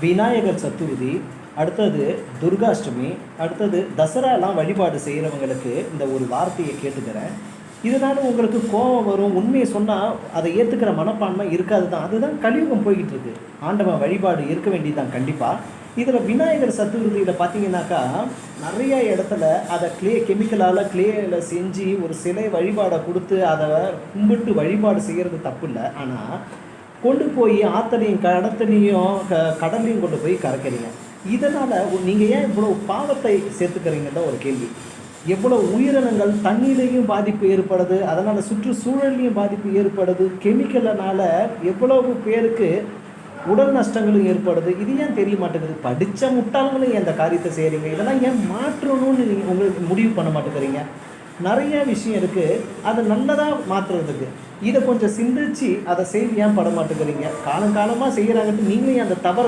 விநாயகர் சதுர்த்தி, அடுத்தது துர்காஷ்டமி, அடுத்தது தசராலாம் வழிபாடு செய்கிறவங்களுக்கு இந்த ஒரு வார்த்தையை கேட்டுக்கிறேன். இதனால் உங்களுக்கு கோபம் வரும். உண்மையை சொன்னால் அதை ஏற்றுக்கிற மனப்பான்மை இருக்காது தான். அதுதான் கலியுகம் போய்கிட்டு இருக்கு. ஆண்டவன் வழிபாடு இருக்க வேண்டியதுதான் கண்டிப்பாக. இதில் விநாயகர் சதுர்த்தியில் பார்த்தீங்கன்னாக்கா நிறைய இடத்துல அதை கெமிக்கலால் கிளேயில் செஞ்சு ஒரு சிலை வழிபாடை கொடுத்து அதை கும்பிட்டு வழிபாடு செய்கிறது தப்பு இல்லை. ஆனால் கொண்டு போய் ஆத்தனையும் கடல்லையும் கொண்டு போய் கறக்கிறீங்க. இதனால் நீங்கள் ஏன் இவ்வளோ பாவத்தை சேர்த்துக்கிறீங்கன்னு ஒரு கேள்வி. எவ்வளோ உயிரினங்கள் தண்ணீரையும் பாதிப்பு ஏற்படுது, அதனால் சுற்றுச்சூழல்லையும் பாதிப்பு ஏற்படுது, கெமிக்கல்னால் எவ்வளவு பேருக்கு உடல் நஷ்டங்களும் ஏற்படுது. இது ஏன் தெரிய மாட்டேங்குது? படித்த முட்டாள்களும் ஏன் இந்த காரியத்தை செய்கிறீங்க? இதெல்லாம் ஏன் மாற்றணும்னு நீங்கள் உங்களுக்கு முடிவு பண்ண மாட்டேங்கிறீங்க? நிறைய விஷயம் இருக்குது அதை நல்லதாக மாற்றுறதுக்கு. இதை கொஞ்சம் சிந்திச்சு அதை செய்து ஏன் பட மாட்டேங்கிறீங்க? காலங்காலமாக செய்கிறாங்கன்ட்டு நீங்களும் அந்த தவறை